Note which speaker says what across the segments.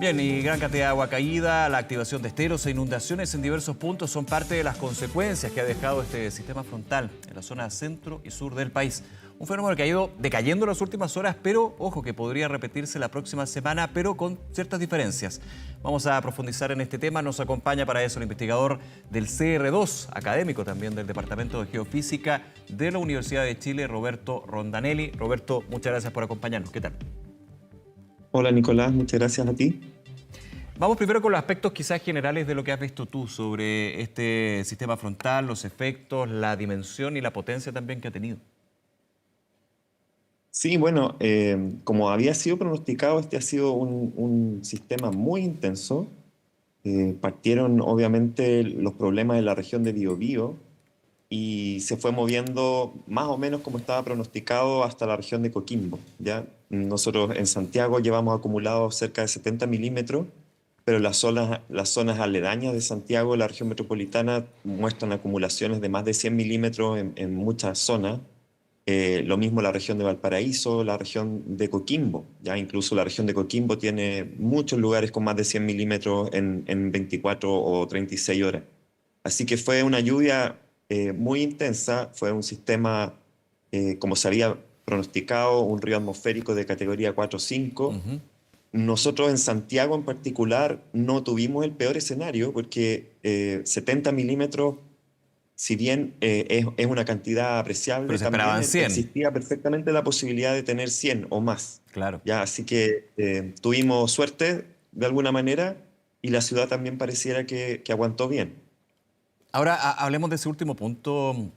Speaker 1: Bien, y gran cantidad de agua caída, la activación de esteros e inundaciones en diversos puntos son parte de las consecuencias que ha dejado este sistema frontal en la zona centro y sur del país. Un fenómeno que ha ido decayendo en las últimas horas, pero ojo que podría repetirse la próxima semana, pero con ciertas diferencias. Vamos a profundizar en este tema. Nos acompaña para eso el investigador del CR2, académico también del Departamento de Geofísica de la Universidad de Chile, Roberto Rondanelli. Roberto, muchas gracias por acompañarnos. ¿Qué tal?
Speaker 2: Hola Nicolás, muchas gracias a ti.
Speaker 1: Vamos primero con los aspectos quizás generales de lo que has visto tú sobre este sistema frontal, los efectos, la dimensión y la potencia también que ha tenido.
Speaker 2: Sí, bueno, como había sido pronosticado, este ha sido un sistema muy intenso. Partieron obviamente los problemas en la región de Biobío y se fue moviendo más o menos como estaba pronosticado hasta la región de Coquimbo, ¿ya? Nosotros en Santiago llevamos acumulados cerca de 70 milímetros, pero las zonas aledañas de Santiago, la región metropolitana, muestran acumulaciones de más de 100 milímetros en muchas zonas. Lo mismo la región de Valparaíso, la región de Coquimbo. Ya incluso la región de Coquimbo tiene muchos lugares con más de 100 milímetros en 24 o 36 horas. Así que fue una lluvia muy intensa, fue un sistema, como se había pronosticado, un río atmosférico de categoría 4 o 5. Nosotros en Santiago en particular no tuvimos el peor escenario porque 70 milímetros, si bien es una cantidad
Speaker 1: Pero
Speaker 2: apreciable,
Speaker 1: se esperaban
Speaker 2: también
Speaker 1: 100.
Speaker 2: existía perfectamente la posibilidad de tener 100 o más.
Speaker 1: Claro.
Speaker 2: ¿Ya? Así que tuvimos suerte de alguna manera y la ciudad también pareciera que aguantó bien.
Speaker 1: Ahora hablemos de ese último punto,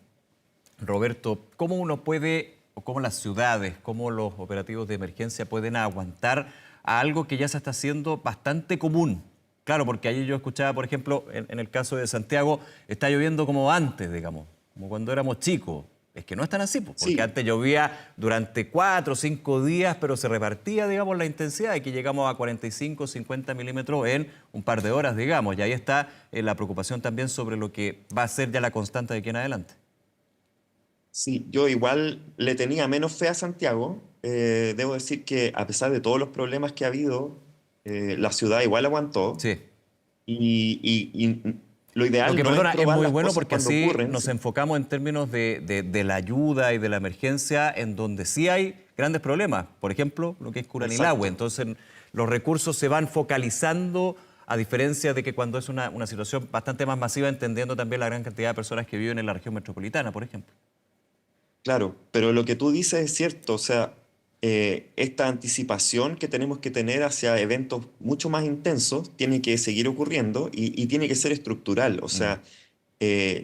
Speaker 1: Roberto. ¿Cómo uno puede, o cómo las ciudades, cómo los operativos de emergencia pueden aguantar a algo que ya se está haciendo bastante común? Claro, porque ahí yo escuchaba, por ejemplo, en el caso de Santiago, está lloviendo como antes, digamos, como cuando éramos chicos. Es que no es tan así, pues, porque
Speaker 2: Sí,
Speaker 1: antes llovía durante 4 o 5 días, pero se repartía, digamos, la intensidad. Aquí llegamos a 45, 50 milímetros en un par de horas, digamos. Y ahí está la preocupación también sobre lo que va a ser ya la constante de aquí en adelante.
Speaker 2: sí, yo igual le tenía menos fe a Santiago. Debo decir que a pesar de todos los problemas que ha habido, la ciudad igual aguantó.
Speaker 1: Sí.
Speaker 2: Y lo
Speaker 1: Lo
Speaker 2: ideal
Speaker 1: que,
Speaker 2: no es
Speaker 1: perdona, es
Speaker 2: probar
Speaker 1: muy
Speaker 2: las
Speaker 1: bueno
Speaker 2: cosas
Speaker 1: porque
Speaker 2: cuando
Speaker 1: así
Speaker 2: ocurren.
Speaker 1: nos enfocamos en términos de la ayuda y de la emergencia en donde sí hay grandes problemas. Por ejemplo, lo que es Curanilahue.
Speaker 2: Exacto.
Speaker 1: Entonces, los recursos se van focalizando a diferencia de que cuando es una situación bastante más masiva, entendiendo también la gran cantidad de personas que viven en la región metropolitana, por ejemplo.
Speaker 2: Claro, pero lo que tú dices es cierto, o sea, esta anticipación que tenemos que tener hacia eventos mucho más intensos tiene que seguir ocurriendo y tiene que ser estructural. O
Speaker 1: Mm.
Speaker 2: sea,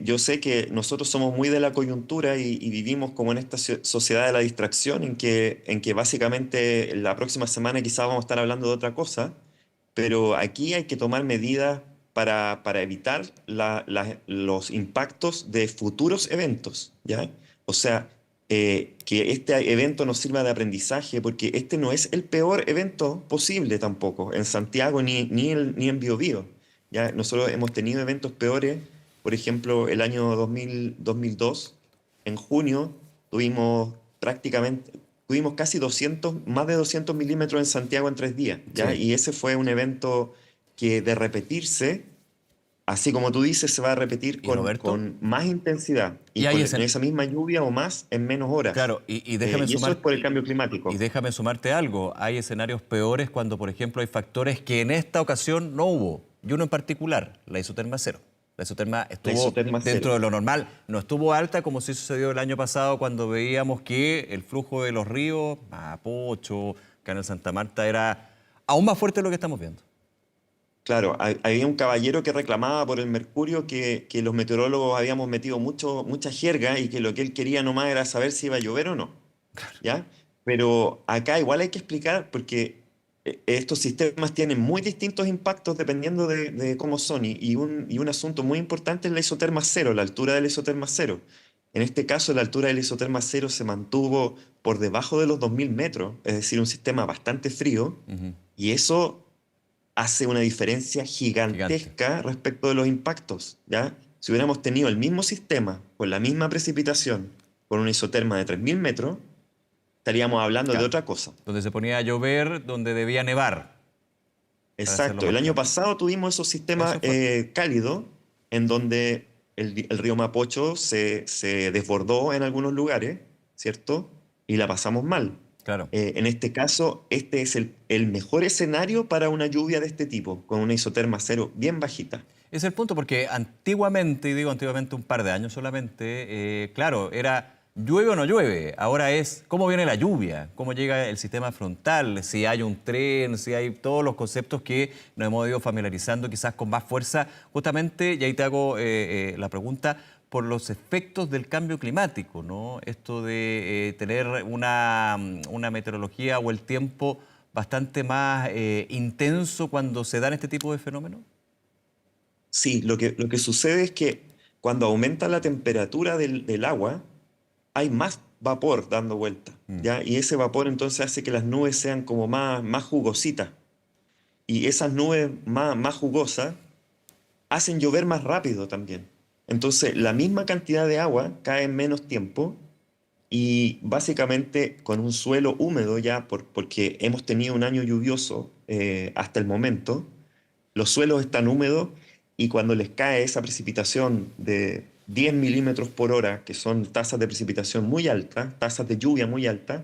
Speaker 2: yo sé que nosotros somos muy de la coyuntura y vivimos como en esta sociedad de la distracción en que básicamente la próxima semana quizás vamos a estar hablando de otra cosa, pero aquí hay que tomar medidas para evitar los impactos de futuros eventos, ¿ya? O sea, que este evento nos sirva de aprendizaje, porque este no es el peor evento posible tampoco, en Santiago ni en Biobío. ¿Ya? Nosotros hemos tenido eventos peores, por ejemplo, el año 2002, en junio, tuvimos prácticamente, tuvimos casi 200, más de 200 milímetros en Santiago en 3 días, ¿ya?
Speaker 1: Sí.
Speaker 2: Y ese fue un evento que de repetirse, así como tú dices, se va a repetir
Speaker 1: ¿Y Roberto?
Speaker 2: con más intensidad
Speaker 1: Y
Speaker 2: y
Speaker 1: hay
Speaker 2: con
Speaker 1: ese,
Speaker 2: esa misma lluvia o más en menos horas.
Speaker 1: claro, y déjame
Speaker 2: Y eso es
Speaker 1: sumar,
Speaker 2: por el cambio
Speaker 1: y
Speaker 2: climático.
Speaker 1: déjame sumarte algo. Hay escenarios peores cuando, por ejemplo, hay factores que en esta ocasión no hubo. Y uno en particular, la isoterma cero. La isoterma
Speaker 2: La
Speaker 1: estuvo
Speaker 2: isoterma
Speaker 1: dentro
Speaker 2: cero.
Speaker 1: de lo normal. No estuvo alta como sí sucedió el año pasado cuando veíamos que el flujo de los ríos, Mapocho, Canal Santa Marta, era aún más fuerte de lo que estamos viendo.
Speaker 2: Claro, había un caballero que reclamaba por el mercurio que los meteorólogos habíamos metido mucha jerga y que lo que él quería nomás era saber si iba a llover o no, ¿ya? Pero acá igual hay que explicar porque estos sistemas tienen muy distintos impactos dependiendo de cómo son y un asunto muy importante es la isoterma cero, la altura de la isoterma cero. En este caso, la altura de la isoterma cero se mantuvo por debajo de los 2000 metros, es decir, un sistema bastante frío,
Speaker 1: Ujú.
Speaker 2: y eso hace una diferencia
Speaker 1: Gigante.
Speaker 2: gigantesca respecto de los impactos, ¿ya? Si hubiéramos tenido el mismo sistema, con la misma precipitación, con una isoterma de 3000 metros, estaríamos hablando de
Speaker 1: Claro.
Speaker 2: otra cosa.
Speaker 1: Donde se ponía a llover, donde debía nevar. para hacerlo
Speaker 2: exacto. El
Speaker 1: más
Speaker 2: año
Speaker 1: claro.
Speaker 2: pasado tuvimos esos sistemas
Speaker 1: Eso fue.
Speaker 2: cálidos en donde el río Mapocho se desbordó en algunos lugares, ¿cierto? Y la pasamos mal.
Speaker 1: Claro.
Speaker 2: En este caso, este es el mejor escenario para una lluvia de este tipo, con una isoterma cero bien bajita.
Speaker 1: Es el punto, porque antiguamente, y digo antiguamente un par de años solamente, claro, era llueve o no llueve. Ahora es cómo viene la lluvia, cómo llega el sistema frontal, si hay un tren, si hay todos los conceptos que nos hemos ido familiarizando quizás con más fuerza. Justamente, y ahí te hago la pregunta, por los efectos del cambio climático, ¿no? Esto de tener una meteorología o el tiempo bastante más intenso cuando se dan este tipo de fenómenos.
Speaker 2: Sí, lo que sucede es que cuando aumenta la temperatura del agua, hay más vapor dando vuelta,
Speaker 1: Mm,
Speaker 2: ¿ya? Y ese vapor entonces hace que las nubes sean como más jugositas. Y esas nubes más jugosas hacen llover más rápido también. Entonces, la misma cantidad de agua cae en menos tiempo y básicamente con un suelo húmedo ya, porque hemos tenido un año lluvioso hasta el momento, los suelos están húmedos y cuando les cae esa precipitación de 10 milímetros por hora, que son tasas de precipitación muy altas, tasas de lluvia muy altas,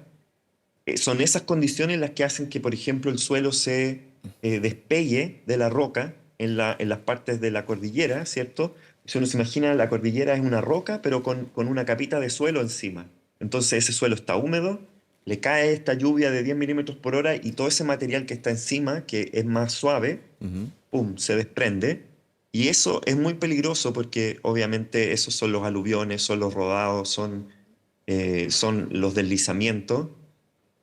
Speaker 2: son esas condiciones las que hacen que, por ejemplo, el suelo se despegue de la roca en las partes de la cordillera, ¿cierto? Si uno se imagina, la cordillera es una roca, pero con una capita de suelo encima. Entonces ese suelo está húmedo, le cae esta lluvia de 10 milímetros por hora y todo ese material que está encima, que es más suave,
Speaker 1: ujú.
Speaker 2: ¡pum!, se desprende. Y eso es muy peligroso porque obviamente esos son los aluviones, son los rodados, son los deslizamientos.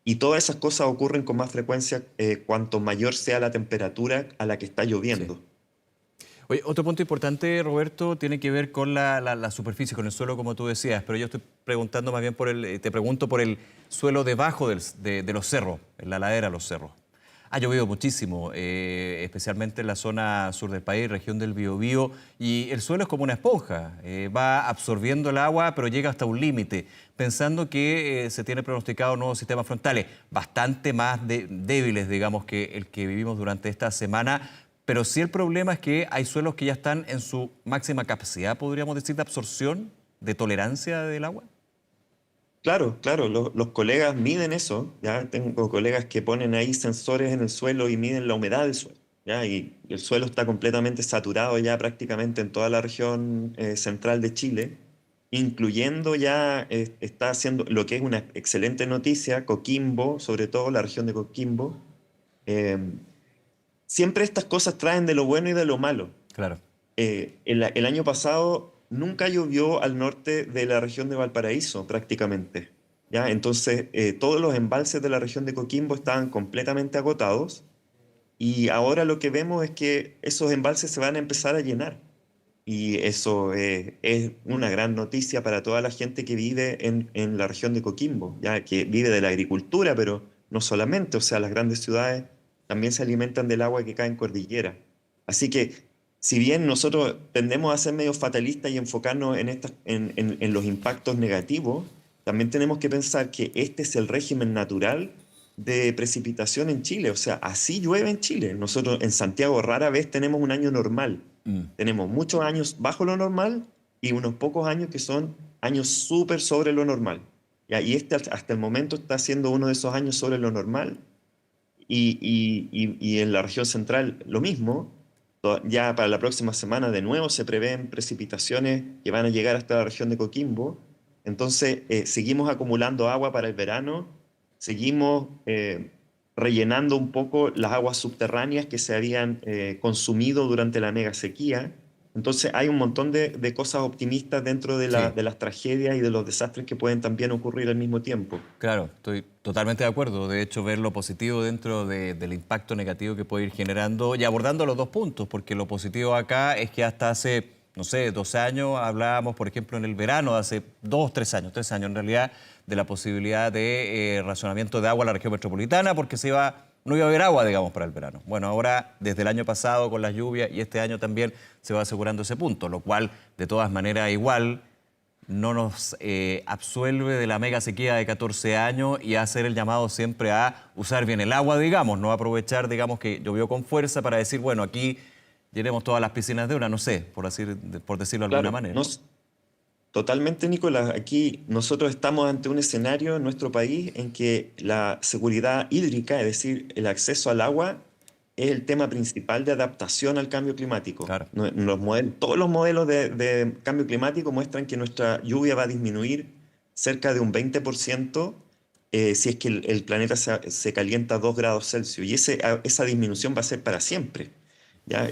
Speaker 2: Y todas esas cosas ocurren con más frecuencia cuanto mayor sea la temperatura a la que está
Speaker 1: Sí.
Speaker 2: lloviendo.
Speaker 1: Oye, otro punto importante, Roberto, tiene que ver con la superficie, con el suelo, como tú decías, pero yo estoy preguntando más bien te pregunto por el suelo debajo de los cerros, en la ladera de los cerros. Ha llovido muchísimo, especialmente en la zona sur del país, región del Biobío, y el suelo es como una esponja, va absorbiendo el agua, pero llega hasta un límite, pensando que se tiene pronosticado nuevos sistemas frontales, bastante más débiles, digamos, que el que vivimos durante esta semana, pero sí el problema es que hay suelos que ya están en su máxima capacidad, podríamos decir, de absorción, de tolerancia del agua.
Speaker 2: Claro, claro, los colegas miden eso, ¿ya? Tengo colegas que ponen ahí sensores en el suelo y miden la humedad del suelo, ¿ya? Y el suelo está completamente saturado ya prácticamente en toda la región central de Chile, incluyendo ya está haciendo lo que es una excelente noticia, Coquimbo, sobre todo la región de Coquimbo. Eh, Siempre estas cosas traen de lo bueno y de lo malo.
Speaker 1: Claro.
Speaker 2: El año pasado nunca llovió al norte de la región de Valparaíso, prácticamente. ¿Ya? Entonces, todos los embalses de la región de Coquimbo estaban completamente agotados y ahora lo que vemos es que esos embalses se van a empezar a llenar. Y eso es una gran noticia para toda la gente que vive en la región de Coquimbo, ya que vive de la agricultura, pero no solamente, o sea, las grandes ciudades también se alimentan del agua que cae en cordillera. Así que, si bien nosotros tendemos a ser medio fatalistas y enfocarnos en los impactos negativos, también tenemos que pensar que este es el régimen natural de precipitación en Chile, o sea, así llueve en Chile. Nosotros en Santiago rara vez tenemos un año normal.
Speaker 1: Mm.
Speaker 2: Tenemos muchos años bajo lo normal y unos pocos años que son años súper sobre lo normal. ¿Ya? Y este hasta el momento está siendo uno de esos años sobre lo normal. Y en la región central lo mismo. Ya para la próxima semana de nuevo se prevén precipitaciones que van a llegar hasta la región de Coquimbo. Entonces seguimos acumulando agua para el verano, seguimos rellenando un poco las aguas subterráneas que se habían consumido durante la mega sequía. Entonces hay un montón de cosas optimistas dentro
Speaker 1: Sí.
Speaker 2: de las tragedias y de los desastres que pueden también ocurrir al mismo tiempo.
Speaker 1: Claro, estoy totalmente de acuerdo. De hecho, ver lo positivo dentro del impacto negativo que puede ir generando y abordando los dos puntos, porque lo positivo acá es que hasta hace, no sé, 12 años hablábamos, por ejemplo, en el verano, hace 3 años en realidad, de la posibilidad de racionamiento de agua en la región metropolitana, porque no iba a haber agua, digamos, para el verano. Bueno, ahora, desde el año pasado, con las lluvias, y este año también se va asegurando ese punto, lo cual, de todas maneras, igual no nos absuelve de la mega sequía de 14 años y hacer el llamado siempre a usar bien el agua, digamos, no aprovechar, digamos, que llovió con fuerza para decir, bueno, aquí llenemos todas las piscinas de una, no sé, por decirlo de alguna
Speaker 2: Claro,
Speaker 1: manera.
Speaker 2: totalmente, Nicolás. Aquí nosotros estamos ante un escenario en nuestro país en que la seguridad hídrica, es decir, el acceso al agua, es el tema principal de adaptación al cambio climático.
Speaker 1: Claro.
Speaker 2: Todos los modelos de cambio climático muestran que nuestra lluvia va a disminuir cerca de un 20% si es que el planeta se calienta a 2 grados Celsius. Y esa disminución va a ser para siempre, ¿ya?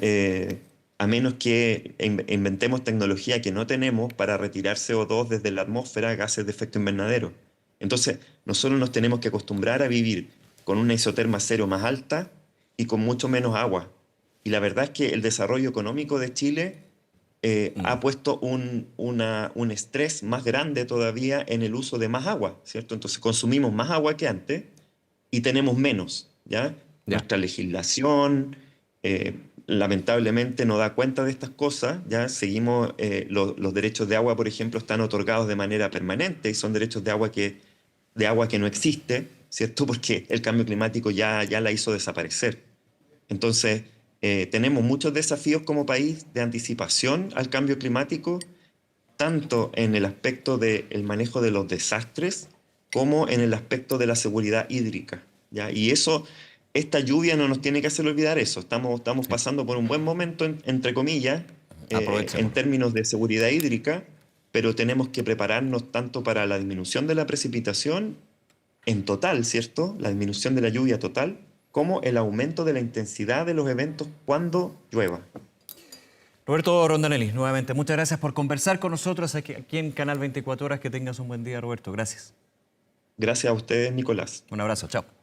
Speaker 2: A menos que inventemos tecnología que no tenemos para retirar CO2 desde la atmósfera, gases de efecto invernadero. Entonces, nosotros nos tenemos que acostumbrar a vivir con una isoterma cero más alta y con mucho menos agua. Y la verdad es que el desarrollo económico de Chile ha puesto un estrés más grande todavía en el uso de más agua, ¿cierto? Entonces consumimos más agua que antes y tenemos menos, ¿ya?
Speaker 1: Ya.
Speaker 2: Nuestra legislación lamentablemente no da cuenta de estas cosas, ¿ya? Seguimos, los derechos de agua, por ejemplo, están otorgados de manera permanente y son derechos de agua que no existe, ¿cierto? Porque el cambio climático ya la hizo desaparecer. Entonces, tenemos muchos desafíos como país de anticipación al cambio climático, tanto en el aspecto del manejo de los desastres como en el aspecto de la seguridad hídrica, ¿ya? Y esta lluvia no nos tiene que hacer olvidar eso. Estamos pasando por un buen momento, entre comillas, en
Speaker 1: Aprovechemos.
Speaker 2: términos de seguridad hídrica, pero tenemos que prepararnos tanto para la disminución de la precipitación en total, ¿cierto? La disminución de la lluvia total, como el aumento de la intensidad de los eventos cuando llueva.
Speaker 1: Roberto Rondanelli, nuevamente, muchas gracias por conversar con nosotros aquí en Canal 24 Horas. Que tengas un buen día, Roberto. Gracias.
Speaker 2: Gracias a ustedes, Nicolás.
Speaker 1: Un abrazo, chao.